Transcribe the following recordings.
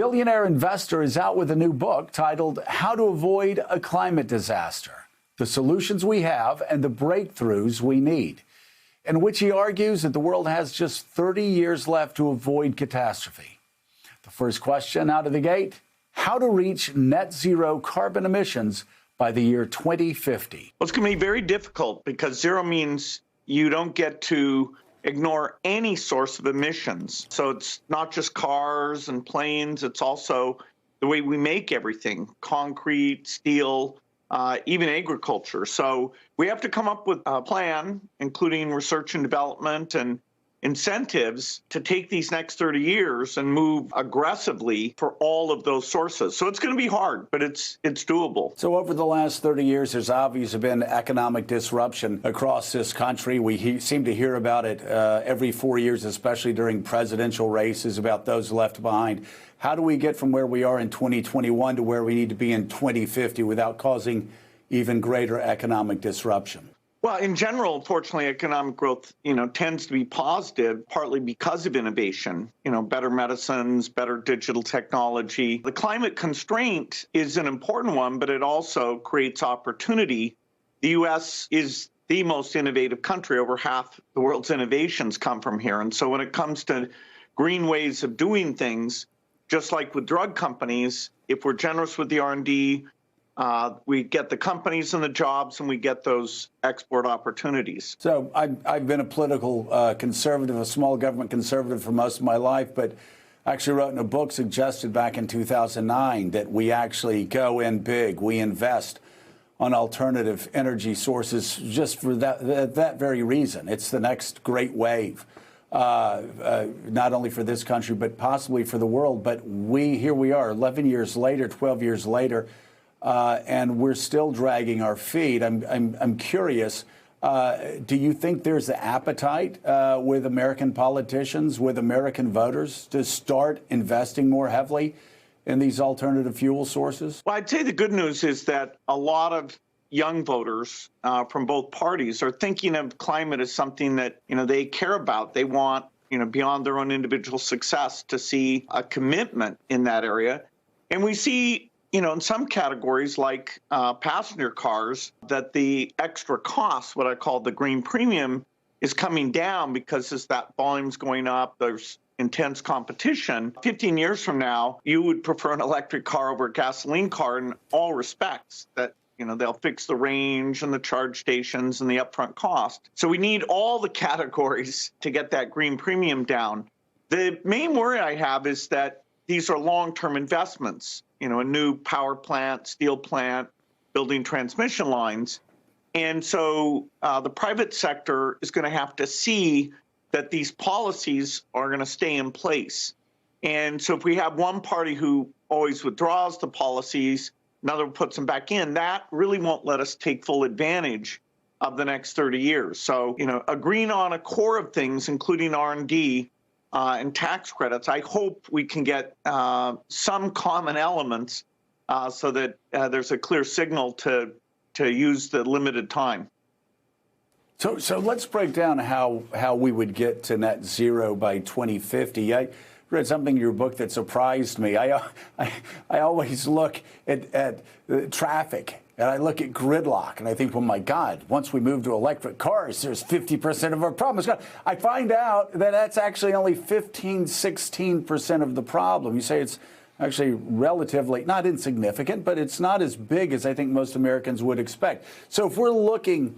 billionaire investor is out with a new book titled How to Avoid a Climate Disaster: The Solutions We Have and the Breakthroughs We Need, in which he argues that the world has just 30 years left to avoid catastrophe. The first question out of the gate: how to reach net zero carbon emissions by the year 2050. Well, it's going to be very difficult because zero means you don't get to ignore any source of emissions. So it's not just cars and planes, it's also the way we make everything: concrete, steel, even agriculture. So we have to come up with a plan, including research and development and incentives, to take these next 30 years and move aggressively for all of those sources. So it's going to be hard, but it's doable. So over the last 30 years, there's obviously been economic disruption across this country. We seem to hear about it every 4 years, especially during presidential races, about those left behind. How do we get from where we are in 2021 to where we need to be in 2050 without causing even greater economic disruption? Well, in general, fortunately, economic growth, tends to be positive, partly because of innovation, better medicines, better digital technology. The climate constraint is an important one, but it also creates opportunity. The U.S. is the most innovative country. Over half the world's innovations come from here. And so when it comes to green ways of doing things, just like with drug companies, if we're generous with the R&D, we get the companies and the jobs, and we get those export opportunities. So I've been a political conservative, a small government conservative for most of my life, but I actually wrote in a book, suggested back in 2009, that we actually go in big. We invest on alternative energy sources just for that very reason. It's the next great wave, not only for this country, but possibly for the world. But here we are, 11 years later, 12 years later, and we're still dragging our feet. I'm curious, do you think there's an appetite with American politicians, with American voters, to start investing more heavily in these alternative fuel sources? Well, I'd say the good news is that a lot of young voters from both parties are thinking of climate as something that, they care about. They want, beyond their own individual success, to see a commitment in that area. And we see, in some categories like passenger cars, that the extra cost, what I call the green premium, is coming down because as that volume's going up, there's intense competition. 15 years from now, you would prefer an electric car over a gasoline car in all respects, that they'll fix the range and the charge stations and the upfront cost. So we need all the categories to get that green premium down. The main worry I have is that these are long-term investments, a new power plant, steel plant, building transmission lines. And so the private sector is going to have to see that these policies are going to stay in place. And so if we have one party who always withdraws the policies, another puts them back in, that really won't let us take full advantage of the next 30 years. So, agreeing on a core of things, including R&D, and tax credits, I hope we can get some common elements so that there's a clear signal to use the limited time. So let's break down how we would get to net zero by 2050. I read something in your book that surprised me. I always look at traffic, and I look at gridlock, and I think, well, my God, once we move to electric cars, there's 50% of our problems. I find out that that's actually only 16% of the problem. You say it's actually relatively not insignificant, but it's not as big as I think most Americans would expect. So if we're looking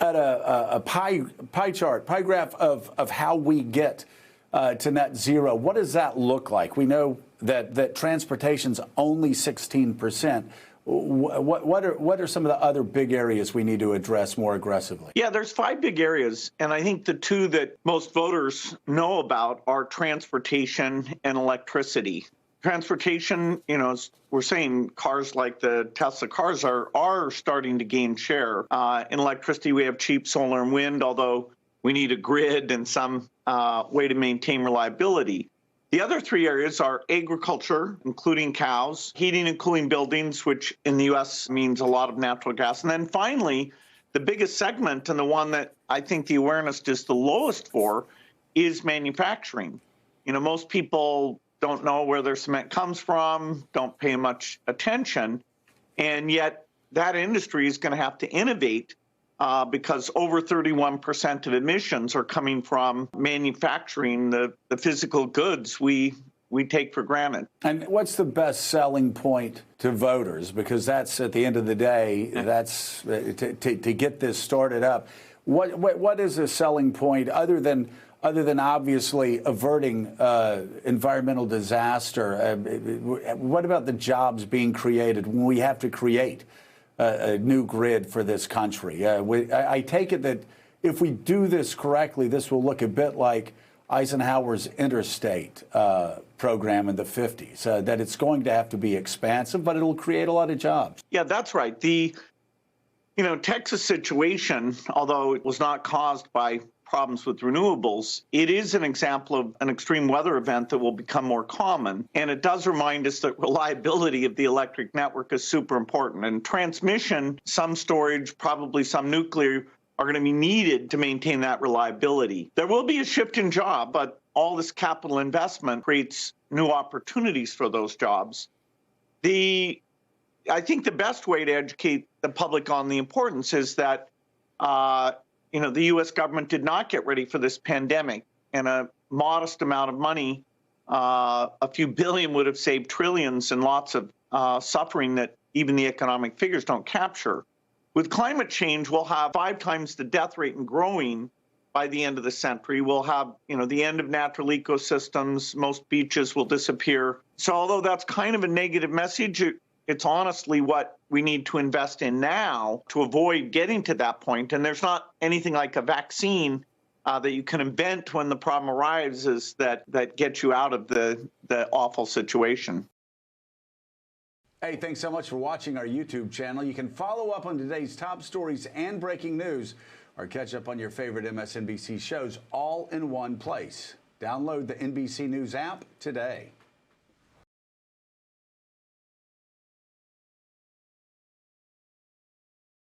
at a pie chart, pie graph of how we get to net zero, what does that look like? We know that transportation's only 16%. What are some of the other big areas we need to address more aggressively? Yeah, there's 5 big areas, and I think the 2 that most voters know about are transportation and electricity. Transportation, as we're saying, cars like the Tesla cars are starting to gain share. In electricity, we have cheap solar and wind, although we need a grid and some way to maintain reliability. The other 3 areas are agriculture, including cows, heating and cooling buildings, which in the U.S. means a lot of natural gas. And then finally, the biggest segment, and the one that I think the awareness is the lowest for, is manufacturing. Most people don't know where their cement comes from, don't pay much attention. And yet that industry is going to have to innovate because over 31% of emissions are coming from manufacturing the physical goods we take for granted. And what's the best selling point to voters? Because that's, at the end of the day, that's to get this started up. What is a selling point other than obviously averting environmental disaster? What about the jobs being created when we have to create a new grid for this country? I take it that if we do this correctly, this will look a bit like Eisenhower's interstate program in the 50s, that it's going to have to be expansive, but it'll create a lot of jobs. Yeah, that's right. The Texas situation, although it was not caused by problems with renewables, it is an example of an extreme weather event that will become more common. And it does remind us that reliability of the electric network is super important. And transmission, some storage, probably some nuclear, are going to be needed to maintain that reliability. There will be a shift in job, but all this capital investment creates new opportunities for those jobs. I think the best way to educate the public on the importance is that the U.S. government did not get ready for this pandemic, and a modest amount of money, a few billion, would have saved trillions and lots of suffering that even the economic figures don't capture. With climate change, we'll have 5 times the death rate and growing by the end of the century. We'll have, the end of natural ecosystems. Most beaches will disappear. So although that's kind of a negative message, it's honestly what we need to invest in now to avoid getting to that point. And there's not anything like a vaccine that you can invent when the problem arises that gets you out of the awful situation. Hey, thanks so much for watching our YouTube channel. You can follow up on today's top stories and breaking news, or catch up on your favorite MSNBC shows all in one place. Download the NBC News app today.